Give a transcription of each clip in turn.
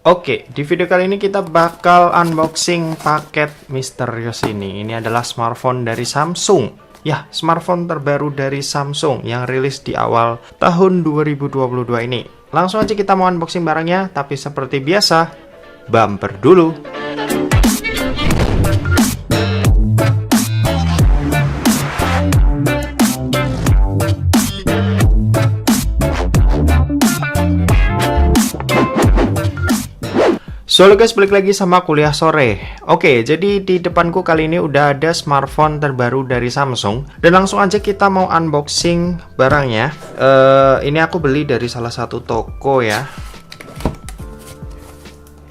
Oke, di video kali ini kita bakal unboxing paket misterius ini. Ini adalah smartphone dari Samsung. Ya, smartphone terbaru dari Samsung yang rilis di awal tahun 2022 ini. Langsung aja kita mau unboxing barangnya, tapi seperti biasa, bumper dulu. So guys, balik lagi sama kuliah sore. Oke, jadi di depanku kali ini udah ada smartphone terbaru dari Samsung. Dan langsung aja kita mau unboxing barangnya. Ini aku beli dari salah satu toko ya.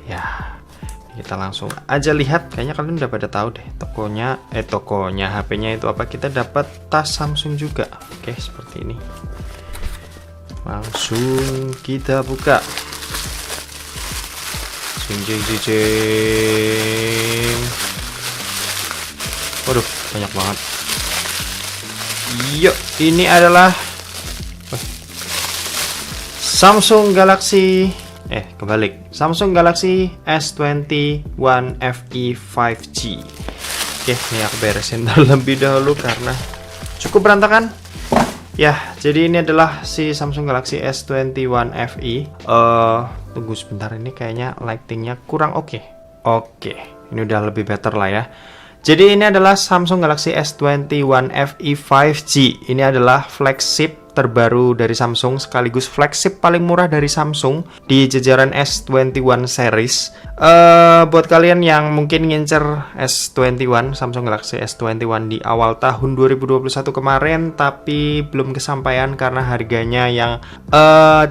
Ya, kita langsung aja lihat. Kayaknya kalian udah pada tahu deh tokonya, HP-nya itu apa. Kita dapat tas Samsung juga. Oke, seperti ini. Langsung kita buka. Jeng. Waduh, banyak banget. Yuk, ini adalah Samsung Galaxy Samsung Galaxy S21 FE 5G. Oke, ini aku beresin terlebih dahulu karena cukup berantakan. Ya, jadi ini adalah si Samsung Galaxy S21 FE. Tunggu sebentar, ini kayaknya lightingnya kurang oke. Oke, ini udah lebih better lah ya. Jadi ini adalah Samsung Galaxy S21 FE 5G. Ini adalah flagship terbaru dari Samsung, sekaligus flagship paling murah dari Samsung di jajaran S21 series. Buat kalian yang mungkin ngincer S21, Samsung Galaxy S21 di awal tahun 2021 kemarin, tapi belum kesampaian karena harganya yang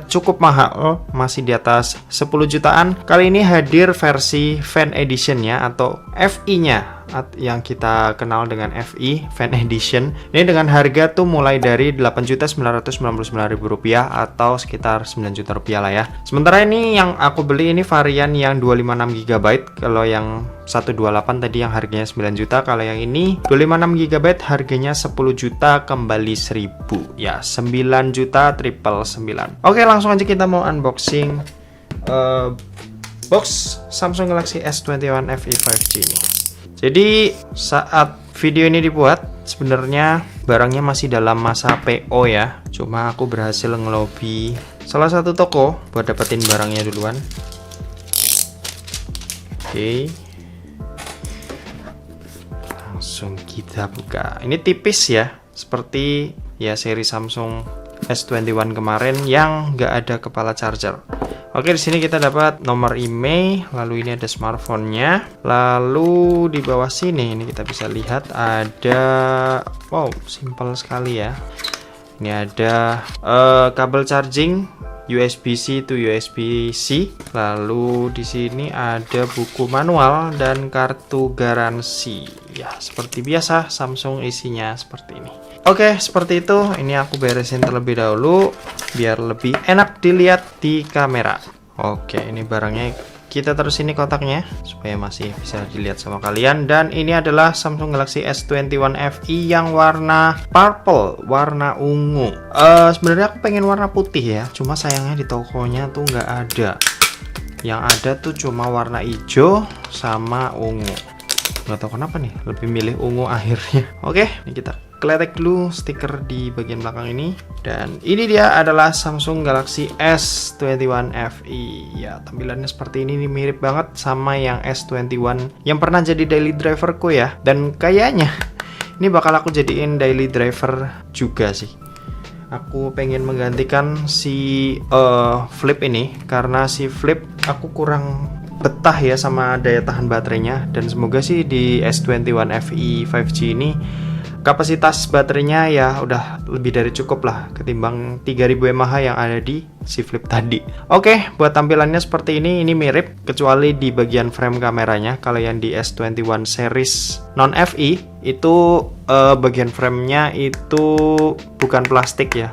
cukup mahal, masih di atas 10 jutaan. Kali ini hadir versi Fan Edition-nya atau FE-nya, yang kita kenal dengan FE Fan Edition. Ini dengan harga tuh mulai dari Rp8.999.000 atau sekitar 9 juta rupiah lah ya. Sementara ini yang aku beli ini varian yang 256GB. Kalau yang 128 tadi yang harganya 9 juta, kalau yang ini 256GB harganya 10 juta kembali 1000. Ya, 9 juta 999. Oke, langsung aja kita mau unboxing box Samsung Galaxy S21 FE 5G ini. Jadi saat video ini dibuat, sebenarnya barangnya masih dalam masa PO ya. Cuma aku berhasil ngelobi salah satu toko buat dapetin barangnya duluan. Oke, langsung kita buka. Ini tipis ya, seperti ya seri Samsung S21 kemarin yang nggak ada kepala charger. Oke, di sini kita dapat nomor email, lalu ini ada smartphone-nya, lalu di bawah sini ini kita bisa lihat ada, wow, simpel sekali ya. Ini ada kabel charging USB-C to USB-C, lalu di sini ada buku manual dan kartu garansi. Ya, seperti biasa Samsung isinya seperti ini. Oke, seperti itu. Ini aku beresin terlebih dahulu biar lebih enak dilihat di kamera. Oke, ini barangnya kita terus ini kotaknya supaya masih bisa dilihat sama kalian. Dan ini adalah Samsung Galaxy S21 FE yang warna purple, warna ungu. Sebenarnya aku pengen warna putih ya, cuma sayangnya di tokonya tuh nggak ada. Yang ada tuh cuma warna hijau sama ungu. Nggak tahu kenapa nih, lebih milih ungu akhirnya. Oke, ini kita kletek dulu stiker di bagian belakang ini. Dan ini dia adalah Samsung Galaxy S21 FE. Ya, tampilannya seperti ini, mirip banget sama yang S21 yang pernah jadi daily driverku ya. Dan kayaknya ini bakal aku jadiin daily driver juga sih. Aku pengen menggantikan si Flip ini, karena si Flip aku kurang betah ya sama daya tahan baterainya. Dan semoga sih di S21 FE 5G ini kapasitas baterainya ya udah lebih dari cukup lah ketimbang 3000 mAh yang ada di si Flip tadi. Oke, buat tampilannya seperti ini mirip, kecuali di bagian frame kameranya. Kalau yang di S21 series non FE itu bagian framenya itu bukan plastik ya,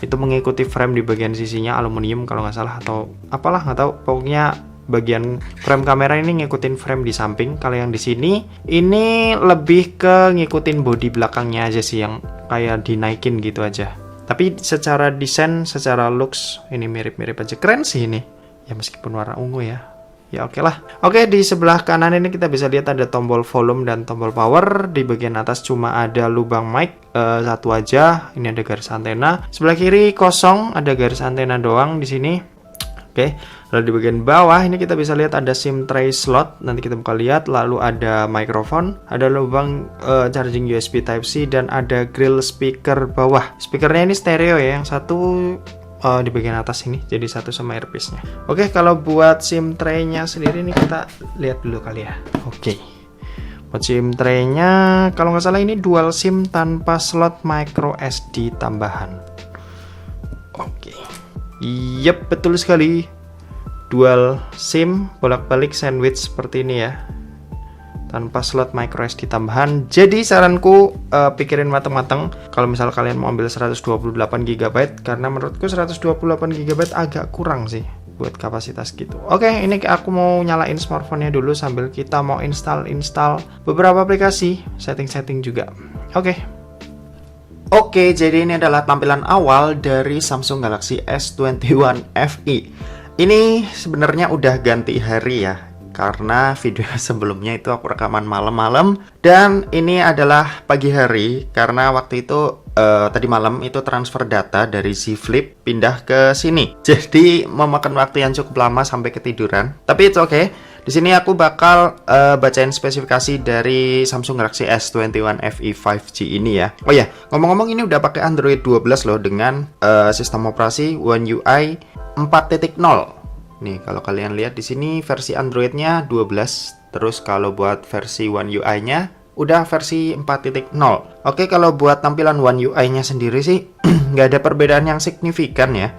itu mengikuti frame di bagian sisinya aluminium kalau nggak salah, atau apalah nggak tahu, pokoknya bagian frame kamera ini ngikutin frame di samping. Kalau yang di sini ini lebih ke ngikutin bodi belakangnya aja sih, yang kayak dinaikin gitu aja. Tapi secara desain, secara looks ini mirip-mirip aja. Keren sih ini. Ya meskipun warna ungu ya. Ya oke lah. Oke, di sebelah kanan ini kita bisa lihat ada tombol volume dan tombol power. Di bagian atas cuma ada lubang mic satu aja. Ini ada garis antena. Sebelah kiri kosong, ada garis antena doang di sini. Oke. Lalu di bagian bawah ini kita bisa lihat ada SIM tray slot. Nanti kita buka lihat. Lalu ada mikrofon, ada lubang charging USB Type-C dan ada grill speaker bawah. Speakernya ini stereo ya. Yang satu di bagian atas ini, jadi satu sama earpiece-nya. Oke, kalau buat SIM tray-nya sendiri ini kita lihat dulu kali ya. Oke, buat SIM tray-nya kalau nggak salah ini dual SIM tanpa slot micro SD tambahan. Oke, yep, betul sekali, dual SIM bolak-balik sandwich seperti ini ya, tanpa slot micro SD tambahan. Jadi saranku pikirin mateng-mateng kalau misal kalian mau ambil 128 GB, karena menurutku 128 GB agak kurang sih buat kapasitas gitu. Oke, ini aku mau nyalain smartphone-nya dulu sambil kita mau install beberapa aplikasi, setting-setting juga. Oke, jadi ini adalah tampilan awal dari Samsung Galaxy S21 FE. Ini sebenarnya udah ganti hari ya, karena video sebelumnya itu aku rekaman malam-malam, dan ini adalah pagi hari karena waktu itu tadi malam itu transfer data dari Z Flip pindah ke sini. Jadi memakan waktu yang cukup lama sampai ketiduran. Tapi itu oke. Di sini aku bakal bacain spesifikasi dari Samsung Galaxy S21 FE 5G ini ya. Oh ya, ngomong-ngomong ini udah pakai Android 12 loh dengan sistem operasi One UI 4.0. Nih, kalau kalian lihat di sini versi Android-nya 12, terus kalau buat versi One UI-nya udah versi 4.0. Oke, kalau buat tampilan One UI-nya sendiri sih nggak ada perbedaan yang signifikan ya.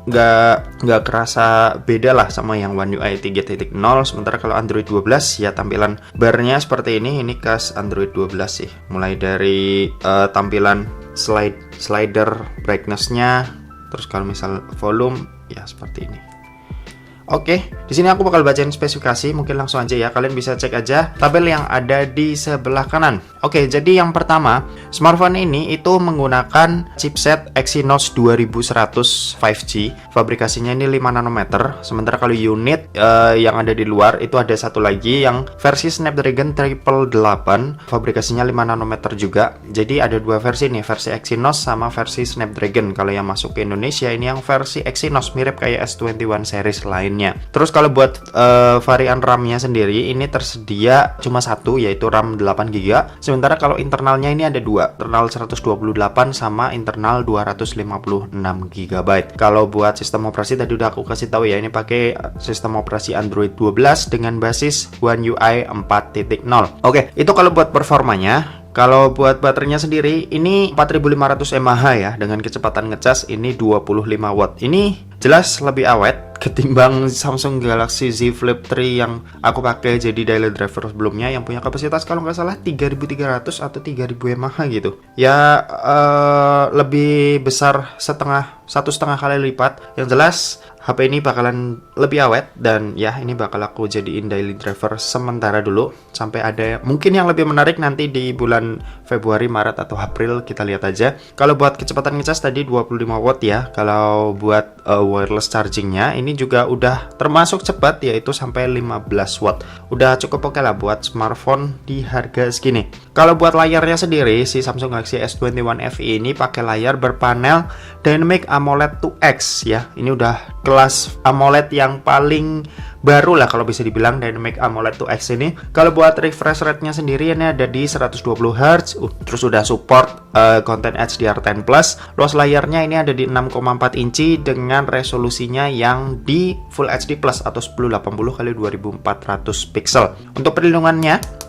Nggak kerasa beda lah sama yang One UI 3.0. Sementara kalau Android 12 ya tampilan barnya seperti ini khas Android 12 sih. Mulai dari tampilan slider brightness-nya, terus kalau misal volume ya seperti ini. Oke, di sini aku bakal bacain spesifikasi, mungkin langsung aja ya. Kalian bisa cek aja tabel yang ada di sebelah kanan. Oke, jadi yang pertama, smartphone ini itu menggunakan chipset Exynos 2100 5G. Fabrikasinya ini 5 nanometer. Sementara kalau unit yang ada di luar itu ada satu lagi yang versi Snapdragon 888. Fabrikasinya 5 nanometer juga. Jadi ada dua versi nih, versi Exynos sama versi Snapdragon. Kalau yang masuk ke Indonesia ini yang versi Exynos, mirip kayak S21 series lain. Terus kalau buat varian RAM-nya sendiri ini tersedia cuma satu, yaitu RAM 8GB. Sementara kalau internalnya ini ada dua, internal 128 sama internal 256GB. Kalau buat sistem operasi tadi udah aku kasih tahu ya, ini pakai sistem operasi Android 12 dengan basis One UI 4.0. Oke, itu kalau buat performanya. Kalau buat baterainya sendiri ini 4500 mAh ya, dengan kecepatan ngecas ini 25 watt. Ini jelas lebih awet ketimbang Samsung Galaxy Z Flip 3 yang aku pakai jadi daily driver sebelumnya, yang punya kapasitas kalau nggak salah 3300 atau 3000 mAh gitu. Ya lebih besar 1,5 kali lipat. Yang jelas HP ini bakalan lebih awet, dan ya ini bakal aku jadiin daily driver sementara dulu sampai ada mungkin yang lebih menarik nanti di bulan Februari, Maret atau April, kita lihat aja. Kalau buat kecepatan ngecas tadi 25 watt ya. Kalau buat wireless chargingnya ini juga udah termasuk cepat, yaitu sampai 15 watt. Udah cukup oke lah buat smartphone di harga segini. Kalau buat layarnya sendiri, si Samsung Galaxy S21 FE ini pakai layar berpanel Dynamic AMOLED 2X ya. Ini udah kelas AMOLED yang paling baru lah kalau bisa dibilang, Dynamic AMOLED 2X ini. Kalau buat refresh rate-nya sendiri ini ada di 120 Hz, terus udah support konten HDR10+. Luas layarnya ini ada di 6,4 inci dengan resolusinya yang di Full HD Plus atau 1080x2400 pixel. Untuk perlindungannya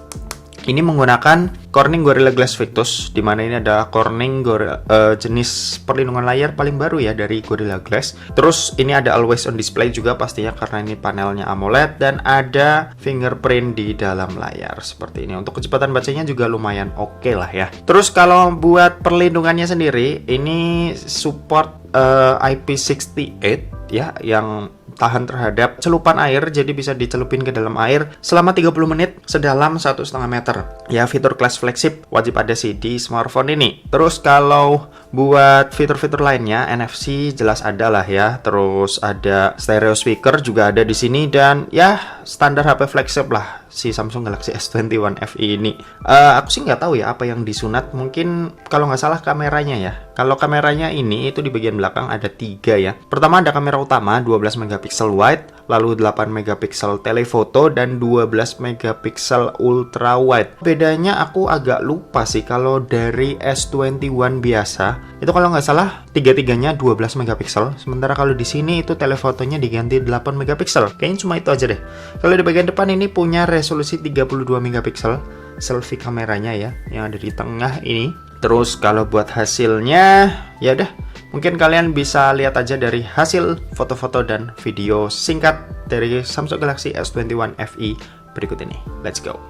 ini menggunakan Corning Gorilla Glass Victus, di mana ini ada Corning jenis perlindungan layar paling baru ya dari Gorilla Glass. Terus ini ada Always On Display juga pastinya karena ini panelnya AMOLED, dan ada fingerprint di dalam layar seperti ini. Untuk kecepatan bacanya juga lumayan oke lah ya. Terus kalau buat perlindungannya sendiri ini support IP68 ya, yang tahan terhadap celupan air, jadi bisa dicelupin ke dalam air selama 30 menit sedalam 1,5 meter. Ya, fitur kelas flagship wajib ada sih di smartphone ini. Terus kalau Buat fitur-fitur lainnya, NFC jelas ada lah ya. Terus ada stereo speaker juga ada di sini, dan ya standar HP flagship lah si Samsung Galaxy S21 FE ini. Aku sih nggak tahu ya apa yang disunat. Mungkin kalau nggak salah kameranya ya. Kalau kameranya ini itu di bagian belakang ada 3 ya. Pertama ada kamera utama 12 megapiksel wide, lalu 8 megapiksel telephoto, dan 12 megapiksel ultra wide. Bedanya aku agak lupa sih. Kalau dari S21 biasa itu kalau nggak salah tiga-tiganya 12 megapiksel. Sementara kalau di sini itu telefotonya diganti 8 megapiksel. Kayaknya cuma itu aja deh. Kalau di bagian depan ini punya resolusi 32 megapiksel selfie kameranya ya, yang ada di tengah ini. Terus kalau buat hasilnya, ya udah, mungkin kalian bisa lihat aja dari hasil foto-foto dan video singkat dari Samsung Galaxy S21 FE berikut ini. Let's go.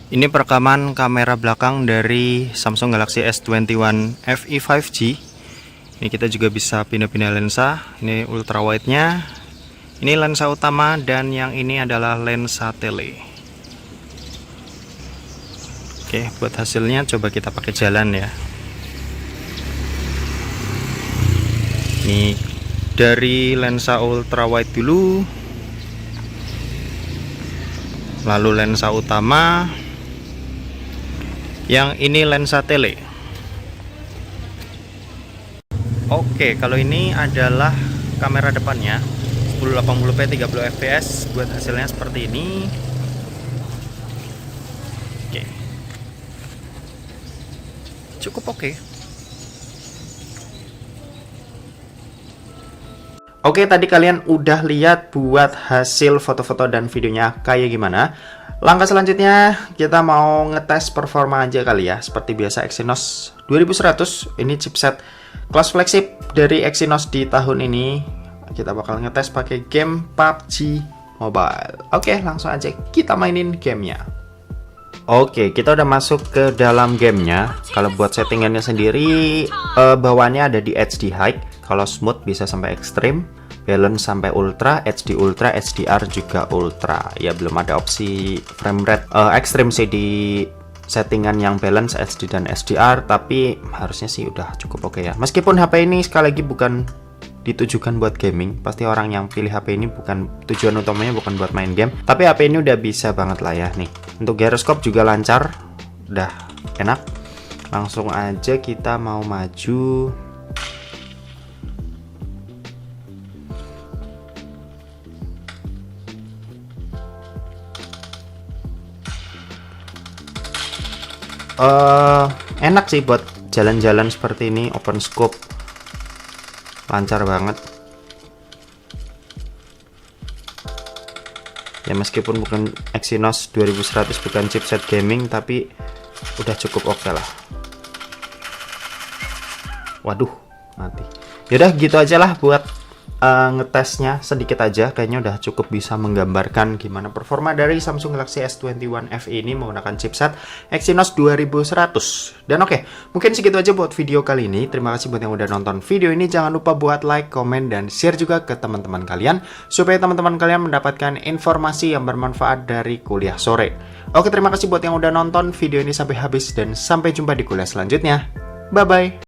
Ini perekaman kamera belakang dari Samsung Galaxy S21 FE 5G. Ini kita juga bisa pindah-pindah lensa. Ini ultra wide-nya. Ini lensa utama, dan yang ini adalah lensa tele. Oke, buat hasilnya coba kita pakai jalan ya. Ini dari lensa ultra wide dulu, lalu lensa utama. Yang ini lensa tele. Oke, kalau ini adalah kamera depannya 1080p 30 fps. Buat hasilnya seperti ini. Oke. Cukup oke. Oke, tadi kalian udah lihat buat hasil foto-foto dan videonya kayak gimana. Langkah selanjutnya kita mau ngetes performa aja kali ya. Seperti biasa Exynos 2100, ini chipset kelas flagship dari Exynos di tahun ini. Kita bakal ngetes pakai game PUBG Mobile. Oke, langsung aja kita mainin gamenya. Oke, kita udah masuk ke dalam gamenya. Kalau buat settingannya sendiri, bawaannya ada di HD High. Kalau smooth bisa sampai ekstrim, balance sampai ultra, HD ultra, HDR juga ultra. Ya belum ada opsi frame rate ekstrim sih di settingan yang balance HD dan HDR, tapi harusnya sih udah cukup oke ya. Meskipun HP ini sekali lagi bukan ditujukan buat gaming, pasti orang yang pilih HP ini bukan tujuan utamanya bukan buat main game, tapi HP ini udah bisa banget lah ya nih. Untuk gyroscope juga lancar, udah enak. Langsung aja kita mau maju. Enak sih buat jalan-jalan seperti ini, open scope, lancar banget ya. Meskipun bukan Exynos 2100, bukan chipset gaming, tapi udah cukup oke lah. Waduh, mati. Yaudah gitu aja lah buat ngetesnya, sedikit aja. Kayaknya udah cukup bisa menggambarkan gimana performa dari Samsung Galaxy S21 FE ini menggunakan chipset Exynos 2100. Dan oke, mungkin segitu aja buat video kali ini. Terima kasih buat yang udah nonton video ini. Jangan lupa buat like, komen, dan share juga ke teman-teman kalian, supaya teman-teman kalian mendapatkan informasi yang bermanfaat dari kuliah sore. Oke, terima kasih buat yang udah nonton video ini sampai habis, dan sampai jumpa di kuliah selanjutnya. Bye-bye.